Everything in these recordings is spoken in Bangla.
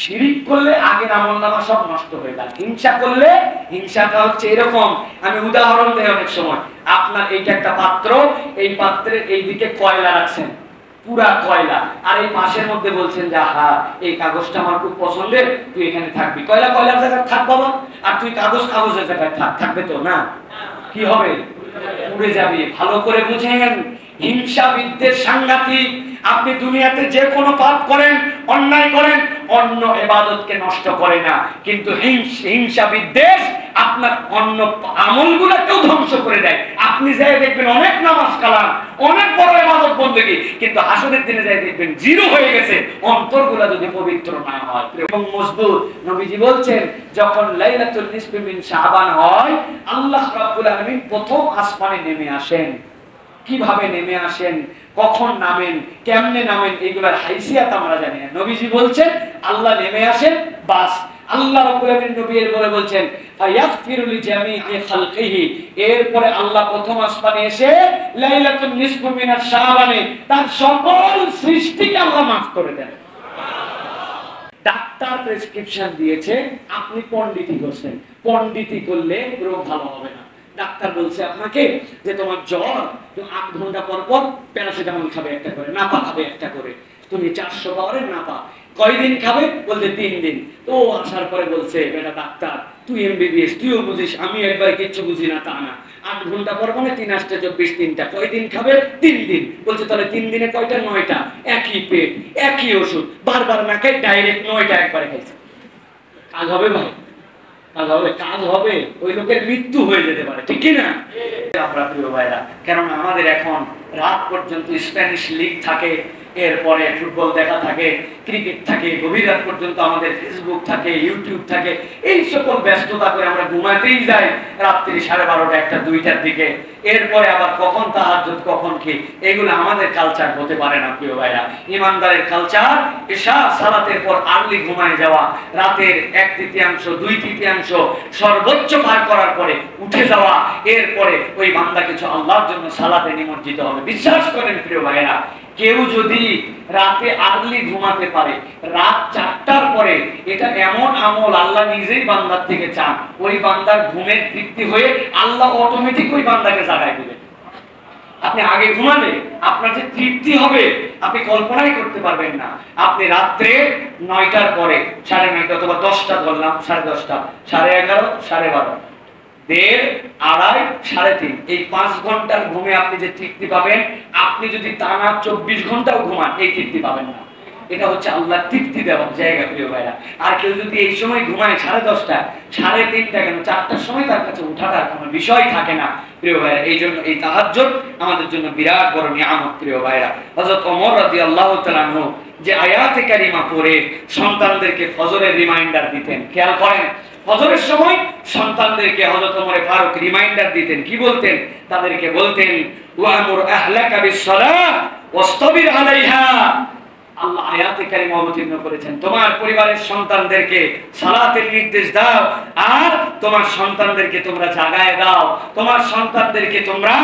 শিরিক করলে আগের আমলনামা সব নষ্ট হয়ে যায়। হিংসা করলে, হিংসাটা হচ্ছে এরকম, আমি উদাহরণ দেই অনেক সময়। আপনার এইটা একটা পাত্র, এই পাত্রের এইদিকে কয়লা রাখছেন, পুরা কয়লা, আর এই পাশের মধ্যে বলছেন যে হ্যাঁ এই কাগজটা আমার খুব পছন্দের, তুই এখানে থাকবি। কয়লা কয়লার জায়গায় থাক বাবা, আর তুই কাগজ কাগজের জায়গায় থাক, থাকবে তো না? কি হবে? উড়ে যাবে। ভালো করে বুঝেন, হিংসা বিদ্বেষ সাংঘাতিক। আপনি দুনিয়াতে যে কোনো পাপ করেন, অন্যায় করেন, অন্য ইবাদতকে নষ্ট করে না, কিন্তু হিংসা বিদ্বেষ আপনার অন্য আমলগুলোকেও ধ্বংস করে দেয়। আপনি যাই দেখবেন অনেক নামাজ কালাম, অনেক বড় ইবাদত বন্দেগী, কিন্তু হাসরের দিনে যাই দেখবেন জিরো হয়ে গেছে, অন্তরগুলো যদি পবিত্র না হয় এবং মজবুত। নবীজি বলছেন যখন লাইলাতুল নিসফি মিন শাবান হয়, আল্লাহ রাব্বুল আলামিন প্রথম আসমানে নেমে আসেন। কিভাবে নেমে আসেন, কখন নামেন, কেমনে নামেন, এগুলার হাইসিয়াত আমরা জানি না। নবীজি বলছেন আল্লাহ নেমে আসেন, বাস আল্লাহ রাব্বুল আলামিন নবী এর বলে বলছেন ফায়াগফিরু লিজামিই খালকিহি, এরপরে আল্লাহ প্রথম আসমানে এসে লাইলাতুল নিসফি মিনাশ শাবানে তার সকল সৃষ্টিকে আল্লাহ maaf করে দেন। ডাক্তার প্রেসক্রিপশন দিয়েছে, আপনি পণ্ডিতি করছেন, পণ্ডিতি করলে রোগ ভালো হবে না। ডাক্তার বলছে আপনাকে যে তোমার জ্বর, তুমি 8 ঘন্টা পর পর প্যারাসিটামল খাবে একটা করে, নাপা খাবে একটা করে, তুমি 400 পাওয়ারের নাপা। কয়দিন খাবে? বলতে 3 দিন। তো আসার পরে বলছে বেটা ডাক্তার তুই এমবিবিএস, তুইও বুঝিস, আমি একবারে কিচ্ছু বুঝি না তা না। 8 ঘন্টা পর মানে 3 8 24 3টা, কয়দিন খাবে? 3 দিন। বলছে তাহলে 3 দিনে কয়টা? 9টা। একই পেট, একই ওষুধ, বারবার না খাই, ডাইরেক্ট 9টা একবারে খাইছে। কাজ হবে ভাই? কাজ হবে? কাজ হবে। ওই লোকের মৃত্যু হয়ে যেতে পারে, ঠিক কি না? আমরা প্রিয় ভাইরা, কেননা আমাদের এখন রাত পর্যন্ত স্প্যানিশ লিগ থাকে, এরপরে ফুটবল দেখা থাকে, ক্রিকেট থাকে, গভীর রাত পর্যন্ত আমাদের ফেসবুক থাকে, ইউটিউব থাকে, এই সকল ব্যস্ততা করে আমরা ঘুমাতেই যাই রাত্রি 12:30 1টা 2টার দিকে। এরপরে আবার কখন তাহাজ্জুদ, কখন কি, এগুলো আমাদের কালচার হতে পারে না প্রিয় ভাইরা। ইমানদারের কালচার ইশা সালাতের পর আর্লি ঘুমায় যাওয়া, রাতের 1/3 2/3 সর্বোচ্চ পার করার পরে উঠে যাওয়া, এরপরে ওই বান্দা কিছু আল্লাহর জন্য সালাতে নিমজ্জিত হবে। বিশ্বাস করেন প্রিয় ভাইরা, কেউ যদি রাতে আর্লি ঘুমাতে পারে রাত 4টার পরে, এটা এমন আমল আল্লাহ নিজেই বান্দার থেকে চান। ওই বান্দার ঘুমের তৃপ্তি হয়ে আল্লাহ অটোমেটিক ওই বান্দাকে জাগায় দিবেন। আপনি আগে ঘুমালে আপনার যে তৃপ্তি হবে আপনি কল্পনাই করতে পারবেন না। আপনি রাত্রে 9টার পরে 9:30 অথবা 10টা ধরলাম, 10:30, 11:30, 12:30, 1:30, 2:30, 3:30, এই 5 ঘন্টার ঘুমে আপনি যে তৃপ্তি পাবেন, আপনি যদি টানা 24 ঘন্টাও ঘুমান এই তৃপ্তি পাবেন না। এটা হচ্ছে আল্লাহর তৃপ্তি দেওয়ার জায়গা প্রিয় ভাইরা। আর কেউ যদি এই সময় ঘুমায় 3:30, 3:30 কেন 4টার সময় তার কাছে উঠাটার কোনো বিষয় থাকে না প্রিয় ভাইরা। এই জন্য এই তাহাজ্জুদ আমাদের জন্য বিরাট বড় নিয়ামত প্রিয় ভাইরা। হযরত ওমর রাদিয়াল্লাহু তাআলা আনহু যে আয়াতে কারিমা পড়ে সন্তানদেরকে ফজরের রিমাইন্ডার দিতেন, খেয়াল করেন, ফজরের সময় সন্তানদেরকে হযরত ওমর ফারুক রিমাইন্ডার দিতেন। কি বলতেন? তাদেরকে বলতেন ওয়ামুর আহলাকা বিস-সালাহ ওয়াসতাবির আলাইহা। আল্লাহ আয়াতে কারিমা অবতীর্ণ করেছেন, তোমার পরিবারের সন্তানদেরকে সালাতের নির্দেশ দাও, আর তোমার সন্তানদেরকে তোমরা জাগায় দাও, তোমার সন্তানদেরকে তোমরা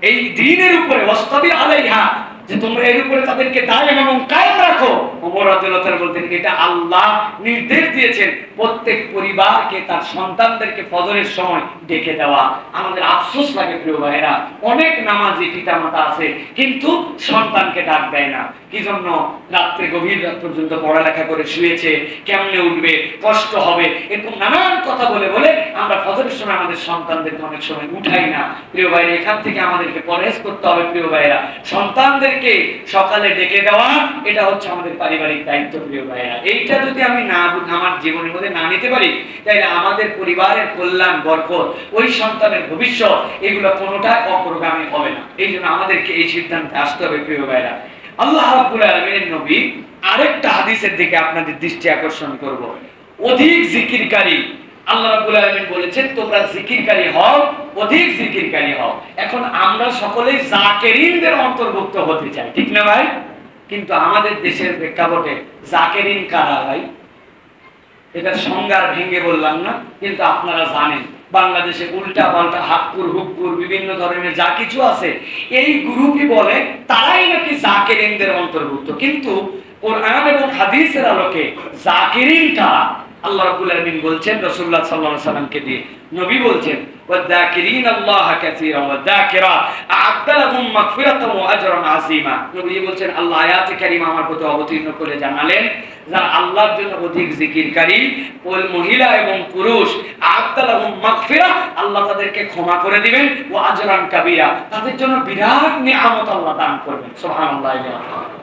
এই দ্বীনের উপরে ওয়াসতাবির আলাইহা, যে তোমরা এর উপরে তাদেরকে দায়ম এবং কায়েম রাখো। ওমর রাদিয়াল্লাহু তাআলা বলতেন এটা আল্লাহ নির্দেশ দিয়েছেন প্রত্যেক পরিবারকে তার সন্তানদেরকে ফজরের সময় ডেকে দেওয়া। আমাদের আফসোস লাগে প্রিয় ভাইরা, অনেক নামাজি পিতামাতা আছে কিন্তু সন্তানকে ডাক দেয় না। কি জন্য? রাত্রে গভীর রাত পর্যন্ত পড়ালেখা করে শুয়েছে, কেমনে উঠবে, কষ্ট হবে, এরকম নানান কথা বলে বলে আমরা ফজরের সময় আমাদের সন্তানদেরকে অনেক সময় উঠাই না প্রিয় ভাইরা। এখান থেকে আমাদেরকে পরহেজ করতে হবে প্রিয় ভাইরা। সন্তানদেরকে সকালে ডেকে দেওয়া এটা হচ্ছে আমাদের পারিবারিক দায়িত্ব প্রিয় ভাইরা। এইটা যদি আমি না আমার জীবনের মধ্যে না নিতে পারি, তাহলে আমাদের পরিবারের কল্যাণ, বরকত, ওই সন্তানের ভবিষ্যৎ, এগুলো কোনোটা অগ্রগামী হবে না। এই জন্য আমাদেরকে এই সিদ্ধান্তে আসতে হবে প্রিয় ভাইরা। আল্লাহ রাব্বুল আলামিনের নবী আরেকটা হাদিসের দিকে আপনাদের দৃষ্টি আকর্ষণ করব। অধিক জিকিরকারী, আল্লাহ রাব্বুল আলামিন বলেছেন তোমরা জিকিরকারী হও, অধিক জিকিরকারী হও। এখন আমরা সকলেই জাকিরিনদের অন্তর্ভুক্ত হতে চাই, ঠিক না ভাই? কিন্তু আমাদের দেশের প্রেক্ষাপটে জাকিরিন কারা ভাই? এটা সংজ্ঞার ভেঙে বললাম না, কিন্তু আপনারা জানেন বাংলাদেশে উল্টা পাল্টা হাক্কুর হুক্কুর বিভিন্ন ধরনের যা কিছু আছে, এই গ্রুপই বলে তারাই নাকি জাকিরিনদের অন্তর্ভুক্ত। কিন্তু কোরআন এবং হাদিসের আলোকে জাকিরিন কারা? আল্লাহ রাব্বুল আলামিন বলছেন রাসূলুল্লাহ সাল্লাল্লাহু আলাইহি সাল্লামকে দিয়ে, নবী বলছেন ওয়াযাকিরিন আল্লাহ কাসীরা ওয়াযাকিরাত আ'আদ্দা লাহুম মাগফিরাতান ওয়া আজরান আযীমা। নবী বলছেন, আল্লাহ আয়াতে কারিমা আমার প্রতি অবতীর্ণ করে জানালেন, যারা আল্লাহর জন্য অধিক জিকিরকারী ওই মহিলা এবং পুরুষ, আ'আদ্দা লাহুম মাগফিরা, আল্লাহ তাদেরকে ক্ষমা করে দিবেন, ওয়া আজরান কাবীরা, তাদের জন্য বিরাট নিয়ামত আল্লাহ দান করবেন। সুবহানাল্লাহ।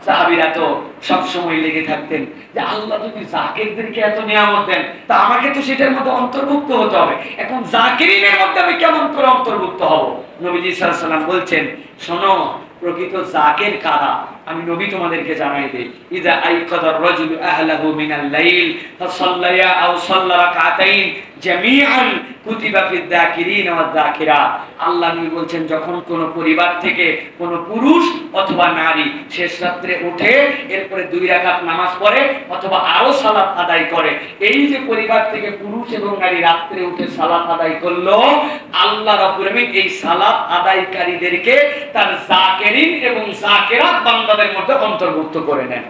সাহাবীরা তো সব সময় লেগে থাকতেন যে আল্লাহ যদি জাকিরদেরকে এত নিয়ামত দেন, তা আমাকে তো সেটার মধ্যে অন্তর্ভুক্ত হতে হবে। এখন জাকিরিনের মধ্যে আমি কেমন করে অন্তর্ভুক্ত হব? নবীজি সাল্লাল্লাহু আলাইহি ওয়াসাল্লাম বলছেন, শোনো, প্রকৃত জাকির কারা আমি নবী তোমাদেরকে জানাই দেই। ইযা আইকাদার রাজুলু আহলাহু মিনাল লাইল ফাসাল্লায়া আও সাল্লা রাকাতাইন জামিআন কুতিবা ফিদ যাকিরিন ওয়াজ যাকিরাত। আল্লাহ নবী বলছেন, যখন কোন পরিবার থেকে কোন পুরুষ অথবা নারী শেষ রাত্রে উঠে এরপরে 2 রাকাত নামাজ পড়ে অথবা আরো সালাত আদায় করে, এই যে পরিবার থেকে পুরুষ এবং নারী রাত্রে উঠে সালাত আদায় করলো, আল্লাহ রাব্বুল আলামিন এই সালাত আদায়কারীদেরকে তার জাকিরিন এবং যাকিরাত বান্দাদের মধ্যে অন্তর্ভুক্ত করে নেন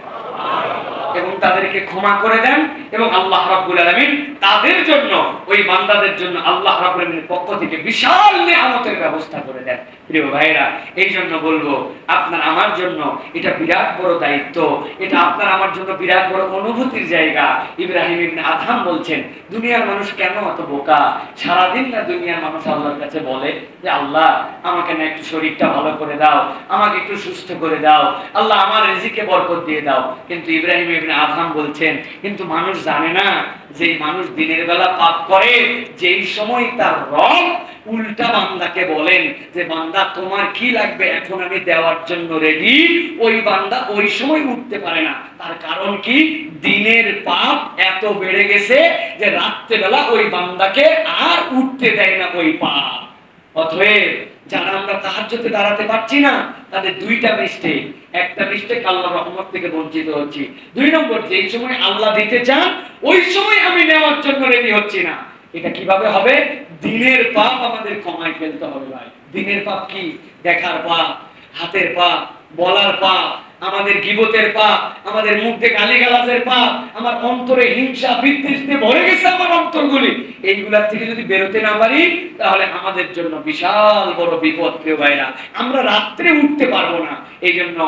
এবং তাদেরকে ক্ষমা করে দেন, এবং আল্লাহ রাব্বুল আলামিন তাদের জন্য, ওই বান্দাদের জন্য আল্লাহ রাব্বুল আলামিনের পক্ষ থেকে বিশাল নিয়ামতের ব্যবস্থা করে দেন। প্রিয় ভাইরা, এই জন্য বলবো, আপনার আমার জন্য এটা বিরাট বড় দায়িত্ব, এটা আপনার আমার জন্য বিরাট বড় অনুভূতির জায়গা। ইব্রাহিম ইবনে আদহাম বলছেন, দুনিয়ার মানুষ কেন এত বোকা? সারাদিন না দুনিয়ার মানুষ আল্লাহর কাছে বলে যে আল্লাহ আমাকে না একটু শরীরটা ভালো করে দাও, আমাকে একটু সুস্থ করে দাও, আল্লাহ আমার রিজিকে বরকত দিয়ে দাও। কিন্তু ইব্রাহিম ইবনে আদহাম বলছেন, কিন্তু মানুষ জানে না যে মানুষ দিনের বেলা পাপ করে, যেই সময় তার রব উল্টা বান্দাকে বলেন যে বান্দা তোমার কি লাগবে, এখন আমি দেওয়ার জন্য রেডি, ওই বান্দা ওই সময় উঠতে পারে না। তার কারণ কি? দিনের পাপ এত বেড়ে গেছে যে রাত্রেবেলা ওই বান্দাকে আর উঠতে দেয় না ওই পাপ। অতএব যারা আমরা তাহাজ্জুদে দাঁড়াতে পারছি না, তাদের 2টা মিস্টেক। একটা মিস্টেক, আল্লাহর রহমত থেকে বঞ্চিত হচ্ছি। 2 নম্বর, যেই সময় আল্লাহ দিতে চান ওই সময় আমি নেওয়ার জন্য রেডি হচ্ছি না। এটা কিভাবে হবে? দিনের পাপ আমাদের ক্ষমায় ফেলতে হবে ভাই। দিনের পাপ কি? দেখার পাপ, হাতের পাপ, বলার পাপ, আমাদের গীবতের পাপ, আমাদের মুখ দিয়ে গালিগালাজের পাপ, আমার অন্তরে হিংসা বিদ্বেষ দিয়ে ভরে গেছে আমার অন্তরগুলি। এইগুলা থেকে যদি বেরোতে না পারি, তাহলে আমাদের জন্য বিশাল বড় বিপদ। প্রিয় ভাইরা, আমরা রাত্রে উঠতে পারবো না। এই জন্য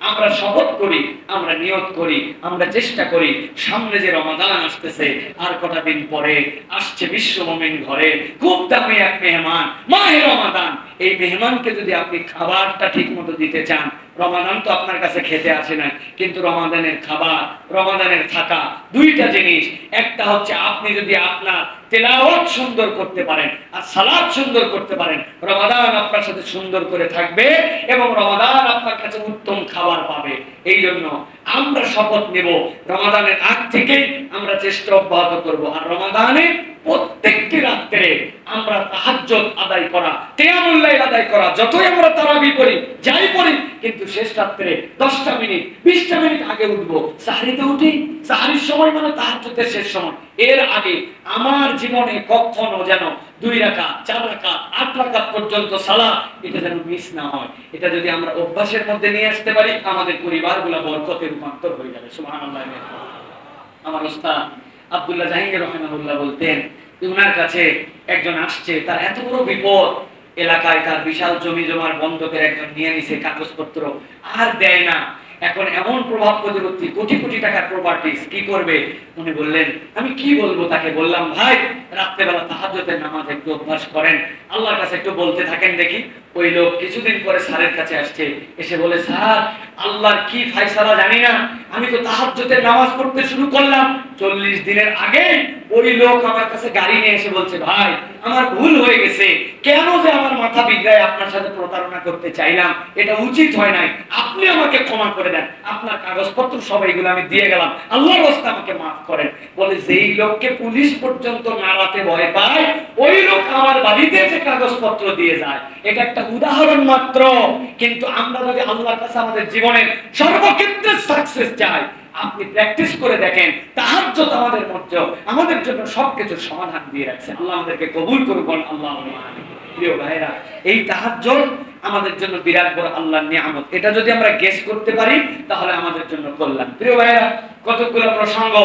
আমরা শপথ করি, আমরা নিয়ত করি, আমরা চেষ্টা করি, সামনে যে রমাদান আসতেছে, আর কটা দিন পরে আসছে বিশ্ব মুমিন ঘরে খুব দামি এক মেহমান, মাহে রমাদান। এই মেহমানকে যদি আপনি খাবারটা ঠিক মতো দিতে চান, রমাদান তো আপনার কাছে খেতে আসে না, কিন্তু রমাদানের খাবার, রমাদানের থাকা, 2টা জিনিস। একটা হচ্ছে আপনি যদি আপনার তেলাওয়াত সুন্দর করতে পারেন আর সালাত সুন্দর করতে পারেন, রমাদান আপনার সাথে সুন্দর করে থাকবে এবং রমাদান আপনার কাছে উত্তম খাবার পাবে। এই জন্য আমরা শপথ নেব, রমাদানের আগ থেকেই আমরা চেষ্টা অব্যাহত করব। আর রমাদানে প্রত্যেকটি রাত্রে আমরা তাহাজ্জুদ আদায় করা, কিয়ামুল লাইল আদায় করা, যতই আমরা তারাবি পড়ি, যাই পড়ি, কিন্তু শেষ রাত্রে 10টা মিনিট 20টা মিনিট আগে উঠবো। সাহরিতে উঠি, সাহরির সময় মানে তাহাজ্জুদের শেষ সময়, এর আগে আমার জীবনে কখনো যেন 2 রাকাত, 4 রাকাত, 8 রাকাত পর্যন্ত সালাত এটা যেন মিস না হয়। এটা যদি আমরা অভ্যাসের মধ্যে নিয়ে আসতে পারি, আমাদের পরিবারগুলো বরকতে রূপান্তর হয়ে যাবে। সুবহানাল্লাহ। আমার ওস্তাদ আব্দুল্লাহ জাহাঙ্গীর রাহিমাহুল্লাহ বলতেন, ওনার কাছে একজন আসছে, তার এত বড় বিপদ, এলাকায় তার বিশাল জমি জমার বন্ধকের একজন নিয়ে নিছে কাগজপত্র, আর দেয় না। এখন এমন প্রভাব প্রতিপত্তি, কোটি কোটি টাকার প্রপার্টিজ, কি করবে? উনি বললেন, আমি কি বলবো তাকে? বললাম, ভাই রাত্রেবেলা তাহাজ্জুদের নামাজ একটু অভ্যাস করেন, আল্লাহর কাছে একটু বলতে থাকেন দেখি। ওই লোক কিছুদিন পরে স্যারের কাছে আসছে, এসে বলে, স্যার আল্লাহর কি ফায়সালা জানি না, আমি তো তাহাজ্জুদের নামাজ পড়তে শুরু করলাম, 40 দিনের আগে ওই লোক আমার কাছে গাড়ি নিয়ে এসে বলছে, ভাই আমার ভুল হয়ে গেছে, কেন যে আমার মাথা বিগড়ায় আপনার সাথে প্রতারণা করতে চাইলাম, এটা উচিত হয় নাই, আপনি আমাকে ক্ষমা করে দেন, আপনার কাগজপত্র সব এগুলো আমি দিয়ে গেলাম, আল্লাহর রাস্তায় আমাকে মাফ করেন। বলে, যেই লোককে পুলিশ পর্যন্ত নাড়াতে ভয় পায়, ওই লোক আমার বাড়িতে এসে কাগজপত্র দিয়ে যায়। এটা একটা উদাহরণ মাত্র, কিন্তু আমরা যদি আল্লাহর কাছে আমাদের জীবনের সর্বক্ষেত্রে সাকসেস চাই, আপনি প্র্যাকটিস করে দেখেন, তাহাজ্জুদ আমাদের মধ্যে আমাদের জন্য সবকিছুর সমাধান দিয়ে রাখছে। আল্লাহ আমাদেরকে কবুল করুন, আল্লাহুম্মা আমিন। প্রিয় ভাইরা, এই তাহাজ্জুদ আমাদের জন্য বিরাট বড় আল্লাহর নিয়ামত। এটা যদি আমরা গেস করতে পারি তাহলে আমাদের জন্য কল্যাণ। প্রিয় ভাইরা, কতগুলো প্রসঙ্গ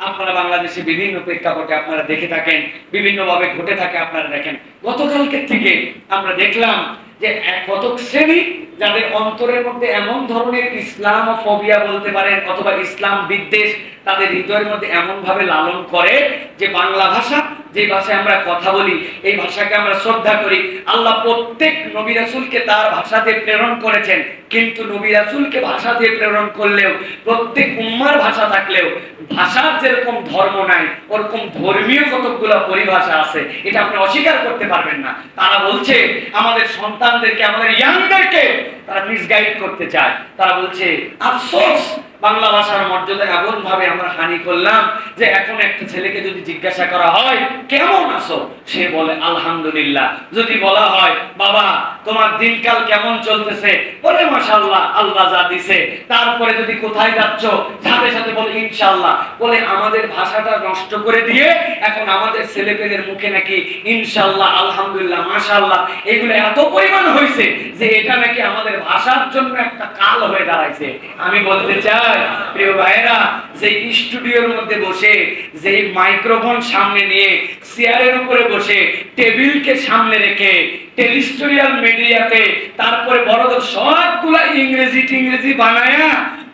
আপনারা বাংলাদেশে বিভিন্ন প্রেক্ষাপটে আপনারা দেখে থাকেন, বিভিন্ন ভাবে ঘটে থাকে আপনারা দেখেন। গতকালকে থেকে আমরা দেখলাম যে কতক শ্রেণী যাদের অন্তরের মধ্যে এমন ধরনের ইসলাম ফোবিয়া বলতে পারেন অথবা ইসলাম বিদ্বেষ তাদের হৃদয়ের মধ্যে এমন ভাবে লালন করে যে বাংলা ভাষা, যে ভাষায় আমরা কথা বলি, এই ভাষাকে আমরা শ্রদ্ধা করি। আল্লাহ প্রত্যেক নবী রাসূলকে তার ভাষাতে প্রেরণ করেছেন, কিন্তু নবী রাসূলকে ভাষা দিয়ে প্রেরণ করলেও প্রত্যেক উম্মার ভাষা থাকলেও ভাষার যেরকম ধর্ম নাই ওরকম ধর্মীয় কতগুলো পরিভাষা আছে, এটা আপনি অস্বীকার করতে পারবেন না। তারা বলছে আমাদের সন্তানদেরকে, আমাদের ইয়াংদেরকে তারা মিসগাইড করতে চায়। তারা বলছে আফসোস, বাংলা ভাষার মর্যাদা এমন ভাবে আমরা হানি করলাম যে এখন একটা ছেলেকে যদি জিজ্ঞাসা করা হয় কেমন আছো, সে বলে আলহামদুলিল্লাহ। যদি বলা হয় বাবা তোমার দিনকাল কেমন চলতেছে, বলে মাশাআল্লাহ, আল্লাহ যা দিছে। তারপরে যদি কোথায় যাচ্ছ, সাথে সাথে বলে ইনশাআল্লাহ। বলে আমাদের ভাষাটা নষ্ট করে দিয়ে এখন আমাদের ছেলেপেলের মুখে নাকি ইনশাআল্লাহ, আলহামদুলিল্লাহ, মাশাআল্লাহ এগুলো এত পরিমাণ হয়েছে যে এটা নাকি আমাদের ভাষার জন্য একটা কাল হয়ে দাঁড়াইছে। আমি বলতে চাই প্রিয় ভাইরা, যে স্টুডিওর মধ্যে বসে, যে মাইক্রোফোন সামনে নিয়ে, চেয়ারের উপরে বসে, টেবিলকে সামনে রেখে, টেলিস্টোরিয়াল মিডিয়াতে তারপরে বড়দের সবগুলা ইংরেজি বানায়া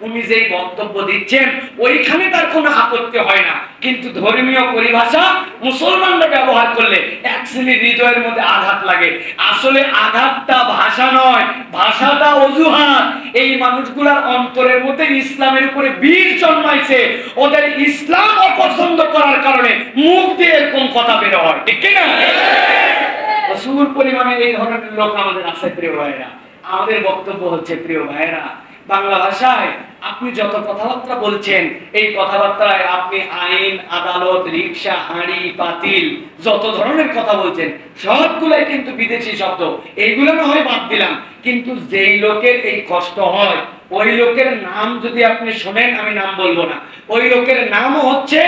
উনি যেই বক্তব্য দিচ্ছেন ওইখানে তার কোনো আপত্তি হয় না, কিন্তু ধর্মীয় পরিভাষা মুসলমানরা ব্যবহার করলে এক শ্রেণীর হৃদয়ের মধ্যে আঘাত লাগে। আসলে আঘাতটা ভাষা নয়, ভাষাটা অজুহাত। এই মানুষগুলার অন্তরের মধ্যে ইসলামের উপরে বীজ জন্মাইছে, ওদের ইসলাম অপছন্দ করার কারণে মুখ দিয়ে এরকম কথা বের হয়, ঠিক কিনা? প্রচুর পরিমাণে এই ধরনের লোক আমাদের আছে প্রিয় ভাইরা। আমাদের বক্তব্য হচ্ছে প্রিয় ভাইরা, বাংলা ভাষায় আপনি যত কথাবার্তা বলছেন, এই কথাবার্তায় আপনি আইন, আদালত, রিকশা, হাঁড়ি, পাতিল যত ধরনের কথা বলছেন সবগুলাই কিন্তু বিদেশি শব্দ। এইগুলো না হয় বাদ দিলাম, কিন্তু যেই লোকের এই কষ্ট হয় ওই লোকের নাম যদি আপনি শোনেন, আমি নাম বলবো না, ওই লোকের নামও হচ্ছে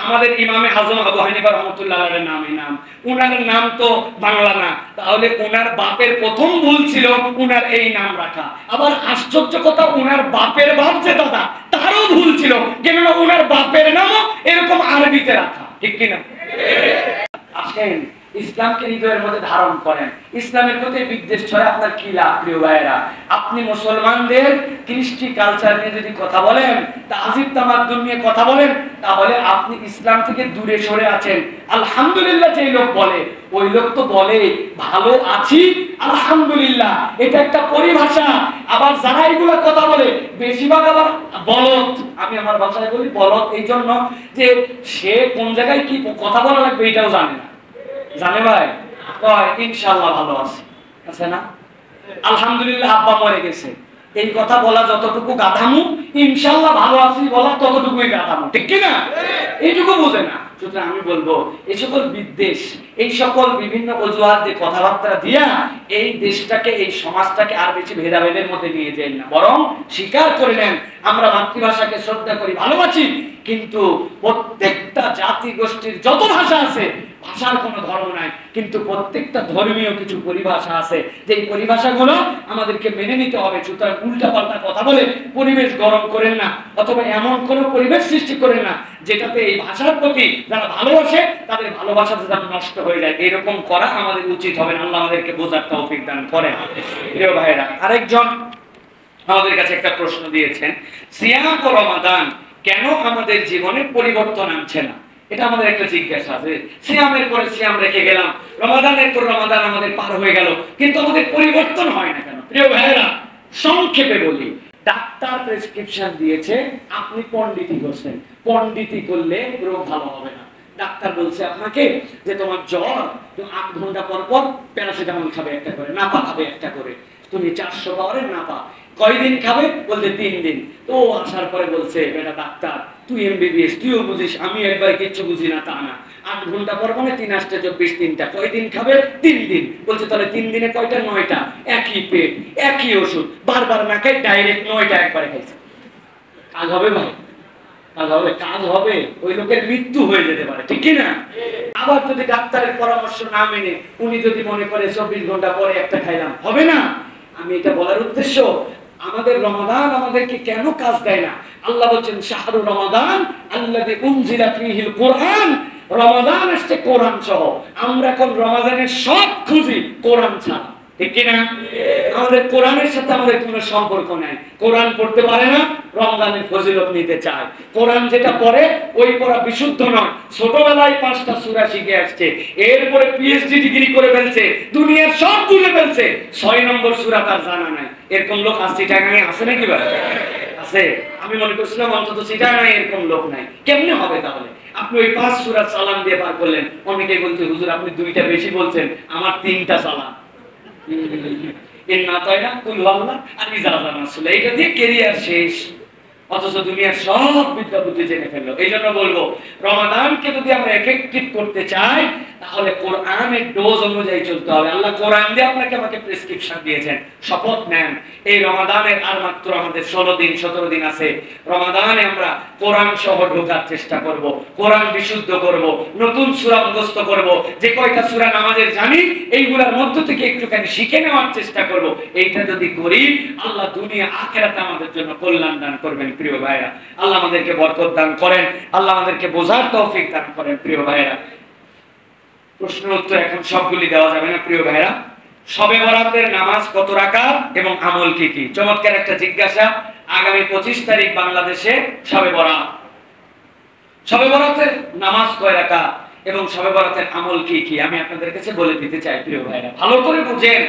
আমাদের ইমামে আজম আবু হানিফা রাহমাতুল্লাহির নাম। উনার নাম তো বাংলা না, তাহলে উনার বাপের প্রথম ভুল ছিল উনার এই নাম রাখা। আবার আশ্চর্য কথা, উনার বাপের বাপ যে দাদা, তারও ভুল ছিল, কেননা উনার বাপের নামও এরকম আরবিতে রাখা, ঠিক কিনা? আসেন ইসলামকে হৃদয়ের মধ্যে ধারণ করেন, ইসলামের প্রতি বিদ্বেষ ছড়ে আপনার কি লাভ প্রিয় ভাইয়েরা? আপনি মুসলমানদের কৃষ্টি কালচার নিয়ে যদি কথা বলেন, তাহজিব তামাদ্দুন নিয়ে কথা বলেন, তাহলে আপনি ইসলাম থেকে দূরে সরে আছেন। আলহামদুলিল্লাহ যেই লোক বলে, ওই লোক তো বলে ভালো আছি আলহামদুলিল্লাহ, এটা একটা পরিভাষা। আবার যারা এগুলো কথা বলে বেশিরভাগ আবার বলদ, আমি আমার ভাষায় বলি বলদ এই জন্য যে সে কোন জায়গায় কি কথা বলা লাগবে এটাও জানে না। জানে ভাই, কয় ইনশাআল্লাহ ভালো আছে, আছে না? আলহামদুলিল্লাহ আব্বা মরে গেছে, এই কথা বলা যতটুকু গাধামু, ইনশাআল্লাহ ভালো আছি বলা ততটুকুই গাধামু, ঠিক কি না? এইটুকু বোঝে না। সুতরাং আমি বলবো এই সকল বিদ্বেষ, এই সকল বিভিন্ন অজুহাত দিয়ে কথাবার্তা দিয়া এই দেশটাকে, এই সমাজটাকে আর বেশি ভেদাভেদের মধ্যে নিয়ে যাই না, বরং স্বীকার করে নেন আমরা মাতৃভাষাকে শ্রদ্ধা করি, ভালোবাসি, কিন্তু প্রত্যেকটা জাতি গোষ্ঠীর যত ভাষা আছে ভাষার কোনো ধর্ম নাই, কিন্তু প্রত্যেকটা ধর্মীয় কিছু পরিভাষা আছে, যে পরিভাষাগুলো আমাদেরকে মেনে নিতে হবে। সুতরাং উল্টাপাল্টা কথা বলে পরিবেশ গরম করেন না, অথবা এমন কোনো পরিবেশ সৃষ্টি করেন না যেটাতে এই ভাষার প্রতি যারা ভালোবাসে তাদের ভালোবাসাটা যেন নষ্ট হয়ে যায়। এরকম করা আমাদের উচিত হবে না। আল্লাহ আমাদেরকে বোঝার তৌফিক দান করেন। প্রিয় ভাইরা, আরেকজন আমাদের কাছে একটা প্রশ্ন দিয়েছেন, সিয়াম ও রমাদান কেন আমাদের জীবনে পরিবর্তন আনছে না? এটা আমাদের একটা জিজ্ঞাসা আছে। সিয়ামের পরে সিয়াম রেখে গেলাম, রমাদানের পর রমাদান আমাদের পার হয়ে গেল, কিন্তু আমাদের পরিবর্তন হয় না কেন? প্রিয় ভাইরা, সংক্ষেপে বলি, ডাক্তার প্রেসক্রিপশন দিয়েছে, আপনি পণ্ডিতি করছেন, পণ্ডিতি করলে রোগ ভালো হবে না। ডাক্তার বলছে আপনাকে যে তোমার জ্বর, তুমি 8 ঘন্টা পর পর প্যারাসিটামল খাবে একটা করে, নাপা খাবে একটা করে, তুমি 400 পাওয়ারের নাপা কয়দিন খাবে? বলতে 3 দিন। তো আসার পরে বলছে বেটা ডাক্তার তুই এমবিবিএস, তুইও বুঝিস, আমি একবার কিচ্ছু বুঝি না তা না। 8 ঘন্টা পর মানে 3 8 24 3টা, কয়দিন খাবে? 3 দিন। বলছে তাহলে 3 দিনে কয়টা? 9টা। একই পেট, একই ওষুধ, বারবার না খাই, ডাইরেক্ট 9টা একবারে খাইছে। কাজ হবে ভাই? কাজ হবে? কাজ হবে, ওই লোকের মৃত্যু হয়ে যেতে পারে, ঠিক কি না? আবার যদি ডাক্তারের পরামর্শ না মেনে উনি যদি মনে করে 24 ঘন্টা পরে একটা খাইলাম, হবে না। আমি এটা বলার উদ্দেশ্য, আমাদের রমাদান আমাদেরকে কেন কাজ দেয় না? আল্লাহ বলছেন শাহরু রমাদান আল্লাযী উনজিলা ফীহিল কুরআন, রমাদান আসছে কোরআন সহ। আমরা এখন রমাদানের সব খুঁজি কোরআন ছাড়া, ঠিক কিনা? আমাদের কোরআনের সাথে আমাদের কোনো সম্পর্ক নাই। কোরআন পড়তে পারে না, রমজানের ফজিলত নিতে চায়। কোরআন যেটা পড়ে ওই পড়া বিশুদ্ধ নয়। ছোটবেলায় 5টা সূরা শিখে আসছে, এরপরে পিএইচডি ডিগ্রি করে ফেলছে, দুনিয়ার সব বুঝে ফেলছে, 6 নম্বর সূরা তার জানা নাই। এরকম লোক আসছে টাঙ্গাইয়ে আছে নাকি ভাই? আছে। আমি মনে করছিলাম অন্তত চিটাগাঁয়ে এরকম লোক নাই। কেমনে হবে তাহলে? আপনি ওই 5 সূরা সালাম দিয়ে পার করলেন। অনেকে বলছে হুজুর আপনি 2টা বেশি বলছেন, আমার 3টা সালাম। এইটা দিয়ে কেরিয়ার শেষ, অথচ দুনিয়ার সব বিদ্যা বুদ্ধি জেনে ফেললো। এই জন্য বলবো, রমাদানকে যদি আমরা এফেক্টিভ করতে চাই তাহলে কোরআনের ডোজ অনুযায়ী চলতে হবে। আল্লাহ কোরআন দিয়ে আপনাকে আমাকে প্রেসক্রিপশন দিয়েছেন। শপথ নেন এই রমাদানের আর মাত্র আমাদের 16 দিন 17 দিন আছে। রমাদানে আমরা কোরআন সহ ঢোকার চেষ্টা করব, কোরআন বিশুদ্ধ করব, নতুন সূরা মুখস্থ করব, যে কয়টা সূরা নামাজের জানি এইগুলোর মধ্য থেকে একটুখানি শিখে নেওয়ার চেষ্টা করব। এইটা যদি করি আল্লাহ দুনিয়া আখিরাতে আমাদের জন্য কল্যাণ দান করবেন। প্রিয় ভাইরা, আল্লাহ আমাদেরকে বরকত দান করেন, আল্লাহ আমাদেরকে বোঝার তৌফিক দান করেন। প্রিয় ভাইরা, প্রশ্ন উত্তর এখন সবগুলি দেওয়া যাবে না। প্রিয় ভাইরা, শবে বরাতের নামাজ কত রাকাত এবং আমল কি কি? চমৎকার একটা জিজ্ঞাসা। আগামী 25 তারিখ বাংলাদেশে শবে বরাত। শবে বরাতের নামাজ কয় রাকাত এবং শবে বরাতের আমল কি কি আমি আপনাদের কাছে বলে দিতে চাই। প্রিয় ভাইরা, ভালো করে বুঝেন।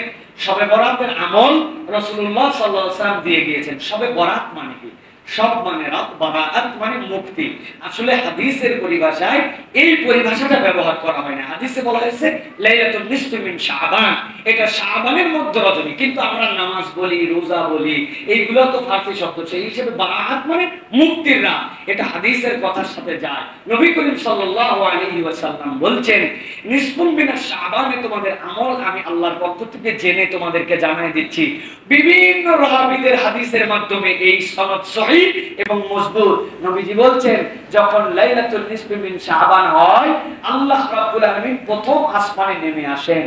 শবে বরাতের আমল রাসূলুল্লাহ সাল্লাল্লাহু আলাইহি ওয়াসাল্লাম দিয়ে গিয়েছেন। শবে বরাত মানে কি? সব মানে রাত, বারাত মানে মুক্তি। আসলে হাদিসের পরিভাষায় এই পরিভাষাটা ব্যবহার করা হয় না। হাদিসে বলা হয়েছে লাইলাতুন নিসফি মিন শাবান, এটা শাবানের মধ্য রজনী। কিন্তু আমরা নামাজ বলি, রোজা বলি, এইগুলো তো ফারসি শব্দ, সেই হিসেবে বারাত মানে মুক্তির রাত। এটা হাদিসের কথার সাথে যায়। নবী করিম সাল্লাল্লাহু আলাইহি ওয়াসাল্লাম বলছেন নিসফুন মিন শাবানে তোমাদের আমল আমি আল্লাহর পক্ষ থেকে জেনে তোমাদেরকে জানাই দিচ্ছি। বিভিন্ন রাবীদের হাদিসের মাধ্যমে এই সনদ সহিহ এবং মজবুত। নবীজি বলছেন যখন লাইলাতুল নিসফি মিন শাবান হয় আল্লাহ রাব্বুল আলামিন প্রথম আসমানে নেমে আসেন।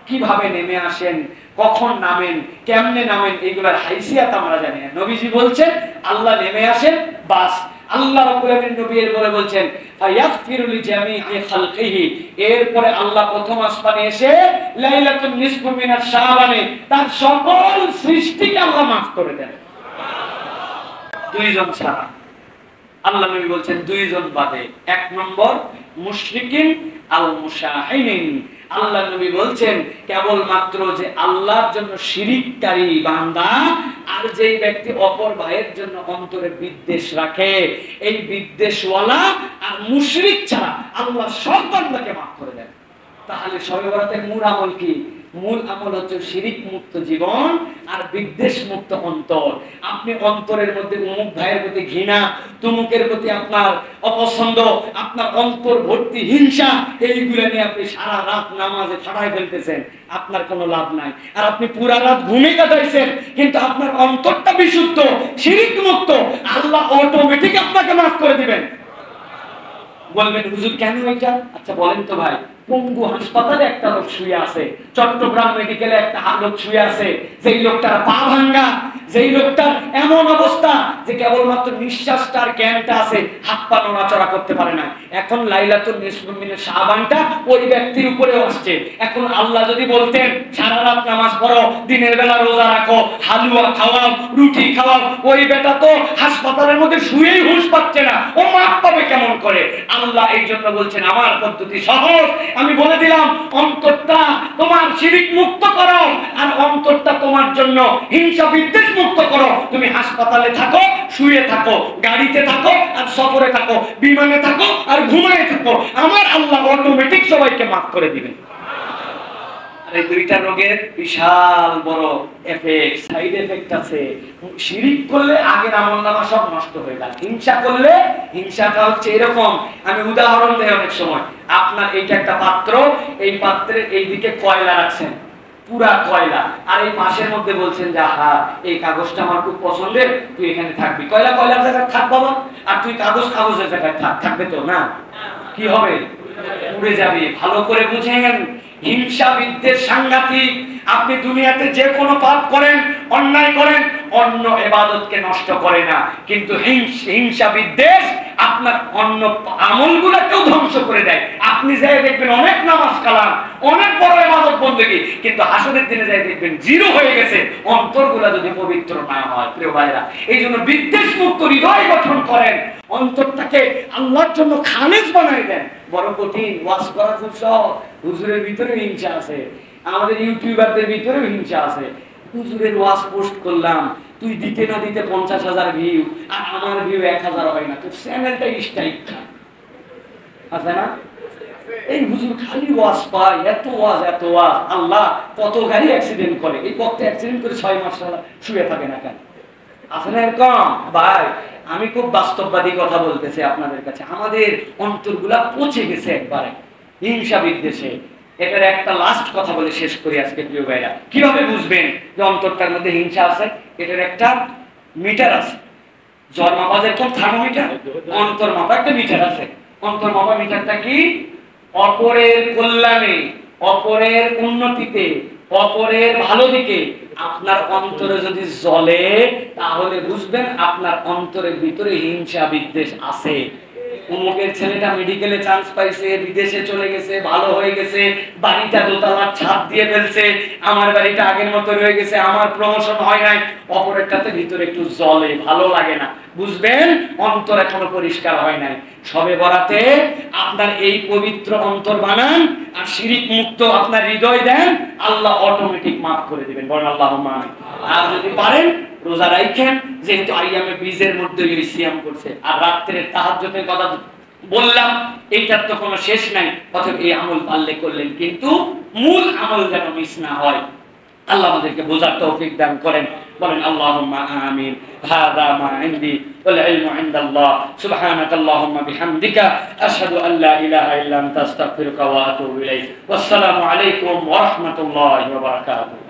কিভাবে নেমে আসেন, কখন নামেন, কেমনে নামেন, এইগুলোর হাইসিয়াত আমরা জানি না। নবীজি বলছেন আল্লাহ নেমে আসেন, বাস আল্লাহ রাব্বুল আলামিন নবী এর বলে বলছেন ফায়াগফিরু লিজামিই খালকিহি, এরপরে আল্লাহ প্রথম আসমানে এসে লাইলাতুল নিসফি মিন শাবানে তার সকল সৃষ্টিকে আল্লাহ maaf করে দেন। দুইজন ছাড়া। আল্লাহ নবী বলছেন দুইজন বাদে। 1 নম্বর মুশরিকিন আল মুশাহিনিন। আল্লাহ নবী বলছেন কেবল মাত্র যে আল্লাহর জন্য শিরিককারী বান্দা আর যেই ব্যক্তি অপর ভাইয়ের জন্য অন্তরে বিদ্বেষ রাখে, এই বিদ্বেষওয়ালা আর মুশরিক ছাড়া আল্লাহ সব বান্দাকে maaf করে দেন। তাহলে শবে বরাতের মূল আমল কি? মূল আমল হচ্ছে শিরিক মুক্ত জীবন আর বিদ্বেষ মুক্ত অন্তর। আপনি অন্তরের মধ্যে অমুক ভাইয়ের প্রতি ঘৃণা, তমুকের প্রতি আপনার অপছন্দ, আপনার অন্তর ভর্তি হিংসা, এইগুলো নিয়ে আপনি সারা রাত নামাজে ফাটাই ফেলতেছেন, আপনার কোনো লাভ নাই। আর আপনি পুরা রাত ঘুমে কাটাইছেন কিন্তু আপনার অন্তরটা বিশুদ্ধ, শিরিক মুক্ত, আল্লাহ অটোমেটিক আপনাকে মাফ করে দিবেন। বলবেন হুজুর কেন এটা? আচ্ছা বলেন তো ভাই, পঙ্গু হাসপাতালে একটা লোক শুয়ে আছে, চট্টগ্রাম মেডিকেলে একটা লোক শুয়ে আছে, যেই লোকটার পা ভাঙা, যেই লোকটার এমন অবস্থা যে কেবলমাত্র নিঃশ্বাসটার জ্ঞানটা আছে, হাত পা নড়াচড়া করতে পারে না। এখন লাইলাতুল নিসফি মিন শাবানটা ওই ব্যক্তির উপরে আসছে। এখন আল্লাহ যদি বলতেন সারা রাত নামাজ পড়ো, দিনের বেলা রোজা রাখো, হালুয়া খাওয়াও, রুটি খাওয়াও, ওই বেটা তো হাসপাতালের মধ্যে শুয়েই হুঁশ পাচ্ছে না, ও মাপ পাবে কেমন করে? আল্লাহ এই জন্য বলছেন আমার পদ্ধতি সহজ, আমি বলে দিলাম অন্তরটা তোমার শিরিক মুক্ত করো আর অন্তরটা তোমার জন্য হিংসা বিদ্বেষ মুক্ত করো। তুমি হাসপাতালে থাকো, শুয়ে থাকো, গাড়িতে থাকো আর সফরে থাকো, বিমানে থাকো আর ঘুমায় থাকো, আমার আল্লাহ অটোমেটিক সবাইকে মাফ করে দিবেন। আর এই দুইটা রোগের বিশাল বড় এফেক্ট, সাইড এফেক্ট আছে। শিরিক করলে আগের আমলনামা সব নষ্ট হয়ে যায়। হিংসা করলে, হিংসাটা হচ্ছে এরকম, আমি উদাহরণ দেই অনেক সময়। আপনার এইটা একটা পাত্র, এই পাত্রের এই দিকে কয়লা রাখছেন, পুরা কয়লা, আর এই পাশের মধ্যে বলছেন যে হ্যাঁ এই কাগজটা আমার খুব পছন্দের, তুই এখানে থাকবি। কয়লা কয়লার জায়গায় থাক বাবা, আর তুই কাগজ কাগজের জায়গায় থাক, থাকবে তো না? কি হবে? উড়ে যাবে। ভালো করে বুঝেন, হিংসা বিদ্বেষ সাংঘাতিক, আপনি দুনিয়াতে যে কোনো পাপ করেন, অন্যায় করেন, অন্য ইবাদতকে নষ্ট করে না, কিন্তু হিংসা বিদ্বেষ আপনার অন্য আমলগুলোকেও ধ্বংস করে দেয়। আপনি যাই দেখবেন অনেক নামাজ কালাম, অনেক বড় ইবাদত বন্দেগী, কিন্তু হাসরের দিনে যাই দেখবেন জিরো হয়ে গেছে, অন্তরগুলো যদি পবিত্র না হয়। প্রিয় ভাইরা, এই জন্য বিদ্বেষ মুক্ত হৃদয় গঠন করেন, অন্তরটাকে আল্লাহর জন্য খালেজ বানাই দেন। বড় কঠিন, ওয়াজ করা খুব সহজ। হুজুরের ভিতরেও হিংসা আছে, আমাদের ইউটিউবারদের ভিতরেও হিংসা আছে। হুজুরের ওয়াজ পোস্ট করলাম, তুই দিতে না দিতে 50,000 ভিউ, আর আমার ভিউ 1000 হয় না, তো চ্যানেলটা স্ট্রাইক খায় আছে না? এই হুজুর খালি ওয়াজ পায়, এত ওয়াজ এত ওয়াজ। আল্লাহ কত গাড়ি অ্যাক্সিডেন্ট করে, এই পথে অ্যাক্সিডেন্ট করে 6 মাস শুয়ে থাকে না কেন? আছে না এরকম? ভাই, আমি খুব বাস্তববাদী কথা বলতেছি আপনাদের কাছে। আমাদের অন্তরগুলা পচে গেছে একবারে হিংসা বিদ্বেষে। এটার একটা লাস্ট কথা বলে শেষ করি আজকে। প্রিয় ভাইরা, কিভাবে বুঝবেন যে অন্তরটার মধ্যে হিংসা আছে? এটার একটা মিটার আছে, জ্বর মাপা যেরকম থার্মোমিটার, অন্তর মাপা একটা মিটার আছে। অন্তর মাপা মিটারটা কি? অপরের কল্যাণে, অপরের উন্নতিতে, অপরের ভালো দিকে আপনার অন্তরে যদি জ্বলে, তাহলে বুঝবেন আপনার অন্তরের ভিতরে হিংসা বিদ্বেষ আছে। অমুকের ছেলেটা মেডিকেলে চান্স পাইছে, বিদেশে চলে গেছে, ভালো হয়ে গেছে, বাড়িটা দোতলার ছাদ দিয়ে ফেলছে, আমার বাড়িটা আগের মতো রয়ে গেছে, আমার প্রমোশন হয় নাই। অপরেরটাতে ভিতরে একটু জ্বলে, ভালো লাগে না, বুঝবেন অন্তর এখনো পরিষ্কার হয় নাই। সবে বরাতে আপনার এই পবিত্র অন্তর বানান, আর শিরিক মুক্ত আপনার হৃদয় দেন, আল্লাহ অটোমেটিক মাফ করে দিবেন। বলেন আল্লাহুম্মা আমিন। আর যদি পারেন রোজা রাখেন, যেহেতু আইয়ামে বীজের মধ্যে সিয়াম করছে, আর রাত্রের তাহাজ্জুদের কথা বললাম, এইটার তো কোনো শেষ নাই। অথবা এই আমল পারলে করলেন, কিন্তু মূল আমল যেন মিস না হয়। আল্লাহ আমাদেরকে বোঝার তৌফিক দান করেন। বলেন আল্লাহুম্মা আমিন। হাযা মা ইনদি ওয়াল ইলমু ইনদাল্লাহ। সুবহানাকাল্লাহুম্মা বিহামদিকা আশহাদু আল লা ইলাহা ইল্লা আনতা আস্তাগফিরুকা ওয়া আতুবু ইলাইক। ওয়াসসালামু আলাইকুম ওয়া রাহমাতুল্লাহি ওয়া বারাকাতুহু।